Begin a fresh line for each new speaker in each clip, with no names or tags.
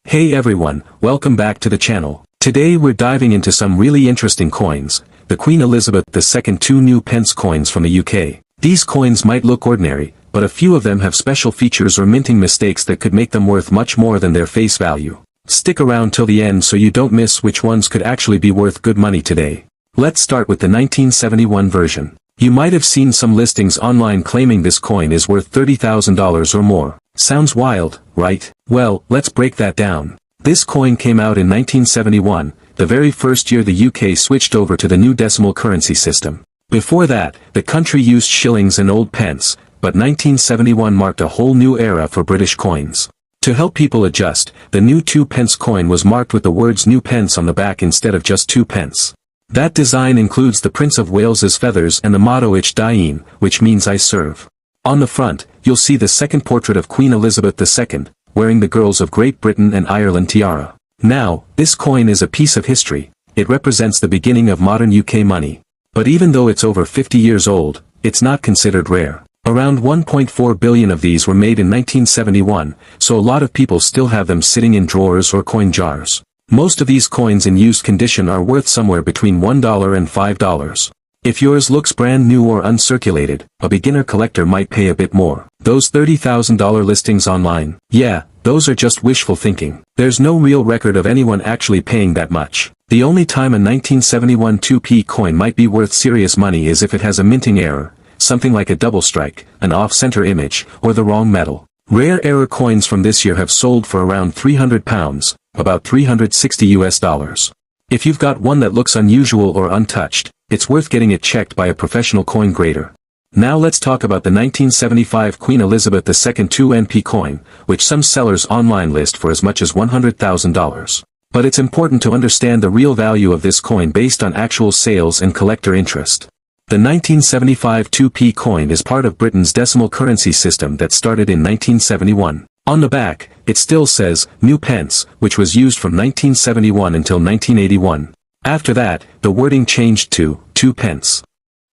Hey everyone, welcome back to the channel. Today we're diving into some really interesting coins, the Queen Elizabeth II 2 new pence coins from the UK. These coins might look ordinary, but a few of them have special features or minting mistakes that could make them worth much more than their face value. Stick around till the end so you don't miss which ones could actually be worth good money today. Let's start with the 1971 version. You might have seen some listings online claiming this coin is worth $30,000 or more. Sounds wild, right? Well, let's break that down. This coin came out in 1971, the very first year the UK switched over to the new decimal currency system. Before that, the country used shillings and old pence, but 1971 marked a whole new era for British coins. To help people adjust, the new 2 pence coin was marked with the words New Pence on the back instead of just 2 pence. That design includes the Prince of Wales's feathers and the motto Ich Dien, which means I serve. On the front, you'll see the second portrait of Queen Elizabeth II, wearing the girls of Great Britain and Ireland tiara. Now, this coin is a piece of history. It represents the beginning of modern UK money. But even though it's over 50 years old, it's not considered rare. Around 1.4 billion of these were made in 1971, so a lot of people still have them sitting in drawers or coin jars. Most of these coins in used condition are worth somewhere between $1 and $5. If yours looks brand new or uncirculated, a beginner collector might pay a bit more. Those $30,000 listings online, yeah, those are just wishful thinking. There's no real record of anyone actually paying that much. The only time a 1971 2p coin might be worth serious money is if it has a minting error, something like a double strike, an off-center image, or the wrong metal. Rare error coins from this year have sold for around £300, about $360. If you've got one that looks unusual or untouched, it's worth getting it checked by a professional coin grader. Now let's talk about the 1975 Queen Elizabeth II 2NP coin, which some sellers online list for as much as $100,000. But it's important to understand the real value of this coin based on actual sales and collector interest. The 1975 2p coin is part of Britain's decimal currency system that started in 1971. On the back, it still says, New Pence, which was used from 1971 until 1981. After that, the wording changed to 2 pence.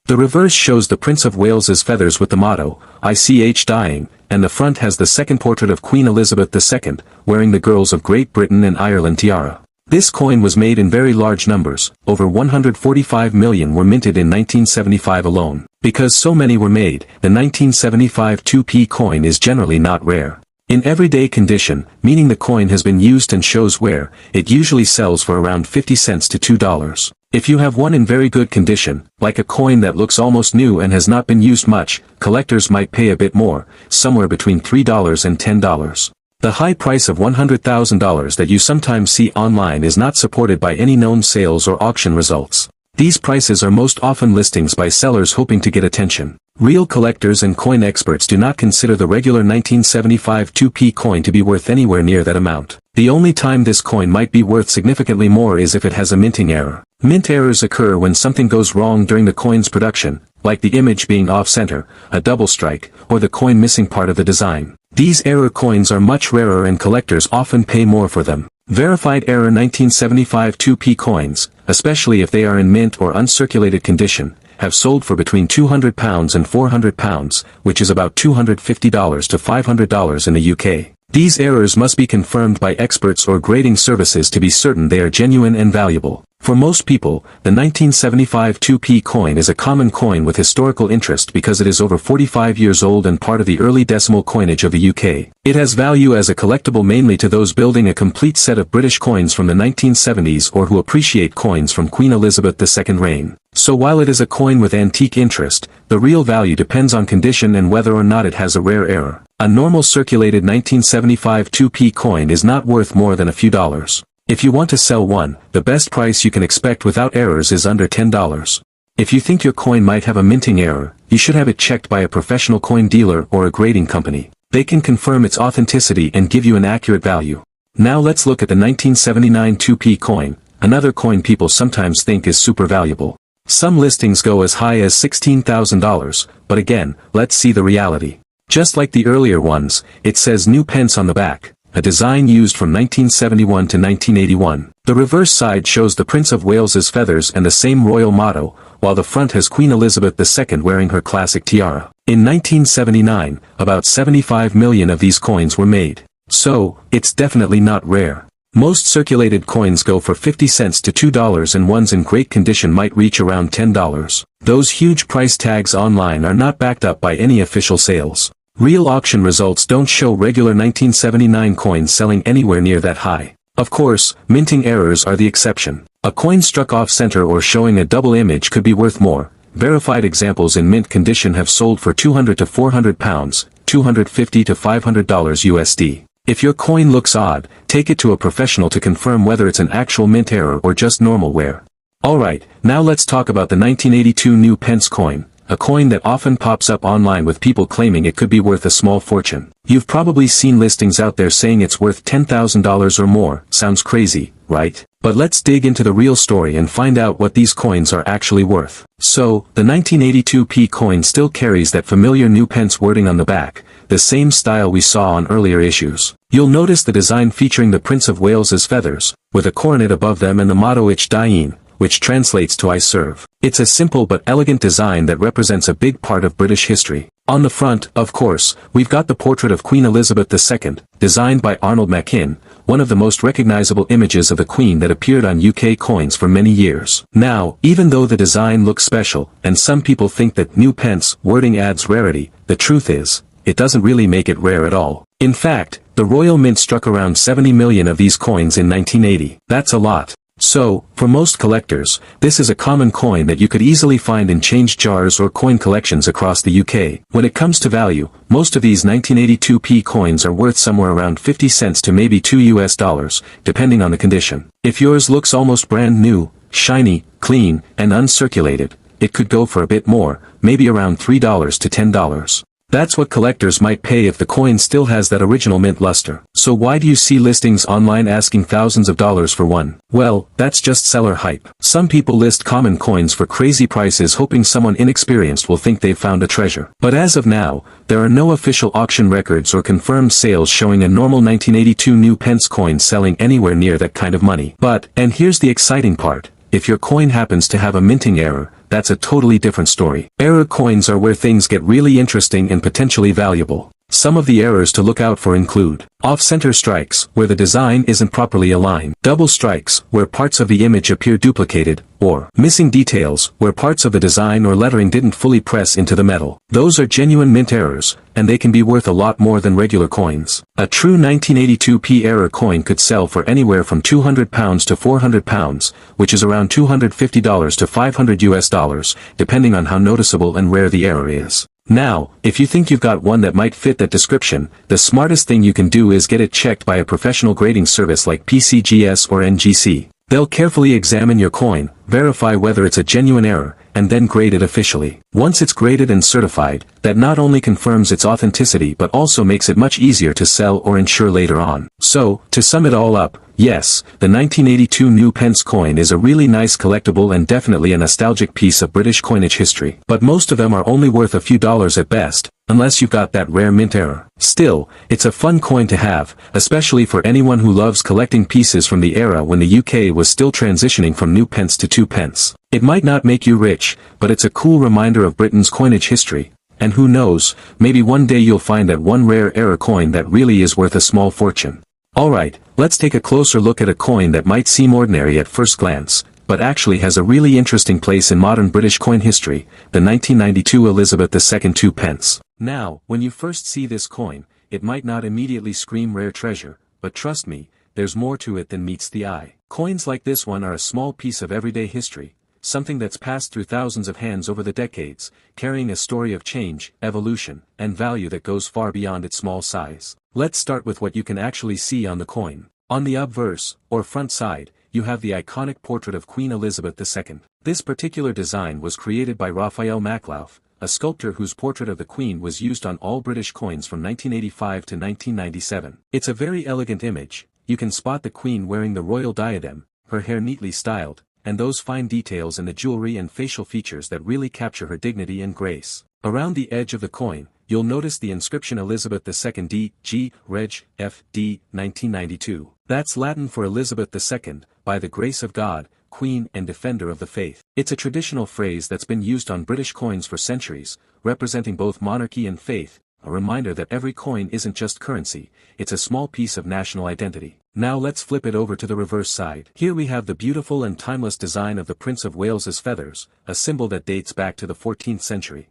The reverse shows the Prince of Wales's feathers with the motto, Ich Dien, and the front has the second portrait of Queen Elizabeth II, wearing the girls of Great Britain and Ireland tiara. This coin was made in very large numbers, over 145 million were minted in 1975 alone. Because so many were made, the 1975 2p coin is generally not rare. In everyday condition, meaning the coin has been used and shows wear, it usually sells for around 50 cents to $2. If you have one in very good condition, like a coin that looks almost new and has not been used much, collectors might pay a bit more, somewhere between $3 and $10. The high price of $100,000 that you sometimes see online is not supported by any known sales or auction results. These prices are most often listings by sellers hoping to get attention. Real collectors and coin experts do not consider the regular 1975 2p coin to be worth anywhere near that amount. The only time this coin might be worth significantly more is if it has a minting error. Mint errors occur when something goes wrong during the coin's production, like the image being off-center, a double strike, or the coin missing part of the design. These error coins are much rarer and collectors often pay more for them. Verified error 1975 2p coins, especially if they are in mint or uncirculated condition, have sold for between £200 and £400, which is about $250 to $500 in the UK. These errors must be confirmed by experts or grading services to be certain they are genuine and valuable. For most people, the 1975 2p coin is a common coin with historical interest because it is over 45 years old and part of the early decimal coinage of the UK. It has value as a collectible mainly to those building a complete set of British coins from the 1970s or who appreciate coins from Queen Elizabeth II's reign. So while it is a coin with antique interest, the real value depends on condition and whether or not it has a rare error. A normal circulated 1975 2p coin is not worth more than a few dollars. If you want to sell one, the best price you can expect without errors is under $10. If you think your coin might have a minting error, you should have it checked by a professional coin dealer or a grading company. They can confirm its authenticity and give you an accurate value. Now let's look at the 1979 2p coin, another coin people sometimes think is super valuable. Some listings go as high as $16,000, but again, let's see the reality. Just like the earlier ones, it says New Pence on the back, a design used from 1971 to 1981. The reverse side shows the Prince of Wales's feathers and the same royal motto, while the front has Queen Elizabeth II wearing her classic tiara. In 1979, about 75 million of these coins were made. So, it's definitely not rare. Most circulated coins go for 50 cents to $2 and ones in great condition might reach around $10. Those huge price tags online are not backed up by any official sales. Real auction results don't show regular 1979 coins selling anywhere near that high. Of course, minting errors are the exception. A coin struck off-center or showing a double image could be worth more. Verified examples in mint condition have sold for £200 to £400, $250 to $500 USD. If your coin looks odd, take it to a professional to confirm whether it's an actual mint error or just normal wear. Alright, now let's talk about the 1982 new Pence coin, a coin that often pops up online with people claiming it could be worth a small fortune. You've probably seen listings out there saying it's worth $10,000 or more. Sounds crazy, right? But let's dig into the real story and find out what these coins are actually worth. So, the 1982 P coin still carries that familiar new Pence wording on the back, the same style we saw on earlier issues. You'll notice the design featuring the Prince of Wales's feathers, with a coronet above them and the motto Ich Dien, which translates to I serve. It's a simple but elegant design that represents a big part of British history. On the front, of course, we've got the portrait of Queen Elizabeth II, designed by Arnold Machin, one of the most recognizable images of the Queen that appeared on UK coins for many years. Now, even though the design looks special, and some people think that new Pence wording adds rarity, the truth is, it doesn't really make it rare at all. In fact, the Royal Mint struck around 70 million of these coins in 1980. That's a lot. So, for most collectors, this is a common coin that you could easily find in change jars or coin collections across the UK. When it comes to value, most of these 1982 P coins are worth somewhere around 50 cents to maybe $2, depending on the condition. If yours looks almost brand new, shiny, clean, and uncirculated, it could go for a bit more, maybe around $3 to $10. That's what collectors might pay if the coin still has that original mint luster. So why do you see listings online asking thousands of dollars for one? Well, that's just seller hype. Some people list common coins for crazy prices hoping someone inexperienced will think they've found a treasure. But as of now, there are no official auction records or confirmed sales showing a normal 1982 new Pence coin selling anywhere near that kind of money. But, and here's the exciting part, if your coin happens to have a minting error, that's a totally different story. Error coins are where things get really interesting and potentially valuable. Some of the errors to look out for include off-center strikes, where the design isn't properly aligned, double strikes, where parts of the image appear duplicated, or missing details, where parts of the design or lettering didn't fully press into the metal. Those are genuine mint errors, and they can be worth a lot more than regular coins. A true 1982 P error coin could sell for anywhere from £200 to £400, which is around $250 to $500 depending on how noticeable and rare the error is. Now, if you think you've got one that might fit that description, the smartest thing you can do is get it checked by a professional grading service like PCGS or NGC. They'll carefully examine your coin, verify whether it's a genuine error, and then grade it officially. Once it's graded and certified, that not only confirms its authenticity but also makes it much easier to sell or insure later on. So, to sum it all up, yes, the 1982 new Pence coin is a really nice collectible and definitely a nostalgic piece of British coinage history. But most of them are only worth a few dollars at best, unless you've got that rare mint error. Still, it's a fun coin to have, especially for anyone who loves collecting pieces from the era when the UK was still transitioning from new pence to 2 pence. It might not make you rich, but it's a cool reminder of Britain's coinage history. And who knows, maybe one day you'll find that one rare error coin that really is worth a small fortune. Alright, let's take a closer look at a coin that might seem ordinary at first glance, but actually has a really interesting place in modern British coin history, the 1992 Elizabeth II 2 pence. Now, when you first see this coin, it might not immediately scream rare treasure, but trust me, there's more to it than meets the eye. Coins like this one are a small piece of everyday history, something that's passed through thousands of hands over the decades, carrying a story of change, evolution, and value that goes far beyond its small size. Let's start with what you can actually see on the coin. On the obverse, or front side, you have the iconic portrait of Queen Elizabeth II. This particular design was created by Raphael Maclauff, a sculptor whose portrait of the Queen was used on all British coins from 1985 to 1997. It's a very elegant image. You can spot the Queen wearing the royal diadem, her hair neatly styled, and those fine details in the jewelry and facial features that really capture her dignity and grace. Around the edge of the coin, you'll notice the inscription Elizabeth II D.G. Reg. F.D. 1992. That's Latin for Elizabeth II, by the grace of God, Queen and Defender of the Faith. It's a traditional phrase that's been used on British coins for centuries, representing both monarchy and faith, a reminder that every coin isn't just currency, it's a small piece of national identity. Now let's flip it over to the reverse side. Here we have the beautiful and timeless design of the Prince of Wales's feathers, a symbol that dates back to the 14th century.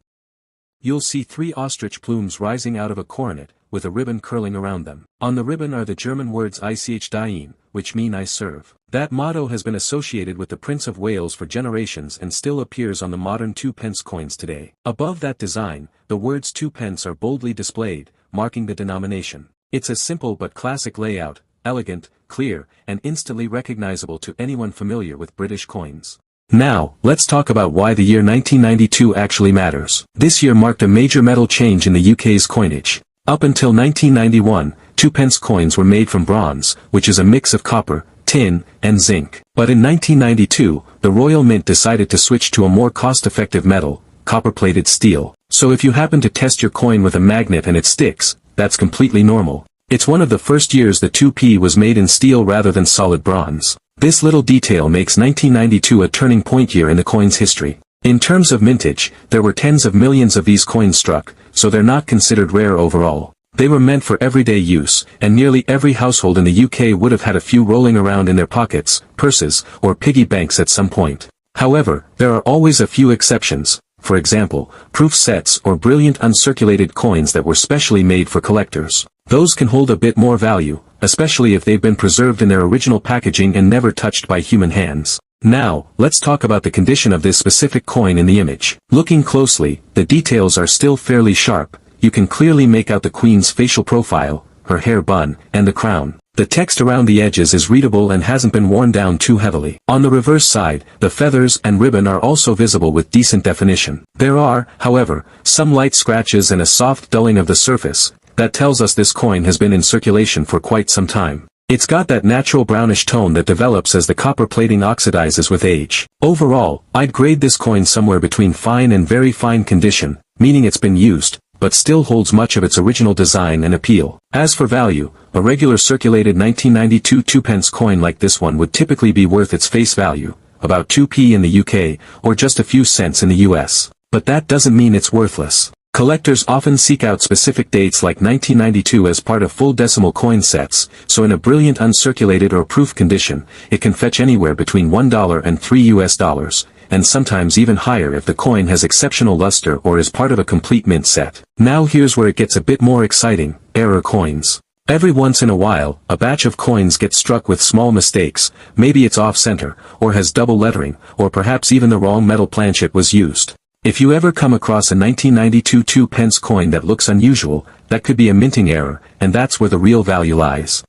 You'll see 3 ostrich plumes rising out of a coronet, with a ribbon curling around them. On the ribbon are the German words Ich diene, which mean I serve. That motto has been associated with the Prince of Wales for generations and still appears on the modern 2-pence coins today. Above that design, the words 2 pence are boldly displayed, marking the denomination. It's a simple but classic layout, elegant, clear, and instantly recognizable to anyone familiar with British coins. Now, let's talk about why the year 1992 actually matters. This year marked a major metal change in the UK's coinage. Up until 1991, 2-pence coins were made from bronze, which is a mix of copper, tin, and zinc. But in 1992, the Royal Mint decided to switch to a more cost-effective metal, copper-plated steel. So if you happen to test your coin with a magnet and it sticks, that's completely normal. It's one of the first years the 2p was made in steel rather than solid bronze. This little detail makes 1992 a turning point year in the coin's history. In terms of mintage, there were tens of millions of these coins struck, so they're not considered rare overall. They were meant for everyday use, and nearly every household in the UK would have had a few rolling around in their pockets, purses, or piggy banks at some point. However, there are always a few exceptions. For example, proof sets or brilliant uncirculated coins that were specially made for collectors. Those can hold a bit more value, especially if they've been preserved in their original packaging and never touched by human hands. Now, let's talk about the condition of this specific coin in the image. Looking closely, the details are still fairly sharp. You can clearly make out the Queen's facial profile, her hair bun, and the crown. The text around the edges is readable and hasn't been worn down too heavily. On the reverse side, the feathers and ribbon are also visible with decent definition. There are, however, some light scratches and a soft dulling of the surface. That tells us this coin has been in circulation for quite some time. It's got that natural brownish tone that develops as the copper plating oxidizes with age. Overall, I'd grade this coin somewhere between fine and very fine condition, meaning it's been used, but still holds much of its original design and appeal. As for value, a regular circulated 1992 2-pence coin like this one would typically be worth its face value, about 2p in the UK, or just a few cents in the US. But that doesn't mean it's worthless. Collectors often seek out specific dates like 1992 as part of full decimal coin sets, so in a brilliant uncirculated or proof condition, it can fetch anywhere between $1 and $3, and sometimes even higher if the coin has exceptional luster or is part of a complete mint set. Now here's where it gets a bit more exciting: error coins. Every once in a while, a batch of coins gets struck with small mistakes. Maybe it's off-center, or has double lettering, or perhaps even the wrong metal planchet was used. If you ever come across a 1992 2-pence coin that looks unusual, that could be a minting error, and that's where the real value lies.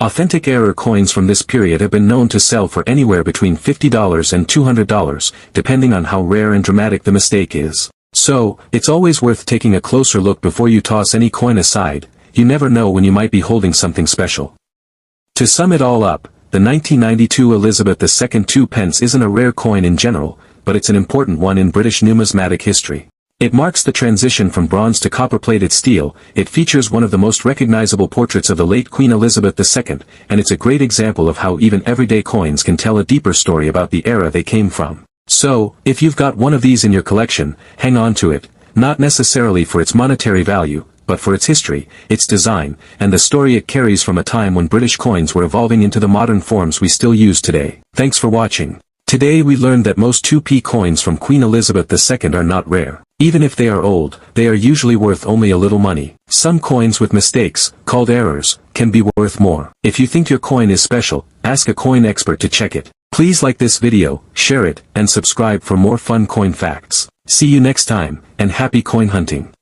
Authentic error coins from this period have been known to sell for anywhere between $50 and $200, depending on how rare and dramatic the mistake is. So, it's always worth taking a closer look before you toss any coin aside. You never know when you might be holding something special. To sum it all up, the 1992 Elizabeth II 2-pence isn't a rare coin in general, but it's an important one in British numismatic history. It marks the transition from bronze to copper-plated steel. It features one of the most recognizable portraits of the late Queen Elizabeth II, and it's a great example of how even everyday coins can tell a deeper story about the era they came from. So, if you've got one of these in your collection, hang on to it, not necessarily for its monetary value, but for its history, its design, and the story it carries from a time when British coins were evolving into the modern forms we still use today. Thanks for watching. Today we learned that most 2p coins from Queen Elizabeth II are not rare. Even if they are old, they are usually worth only a little money. Some coins with mistakes, called errors, can be worth more. If you think your coin is special, ask a coin expert to check it. Please like this video, share it, and subscribe for more fun coin facts. See you next time, and happy coin hunting.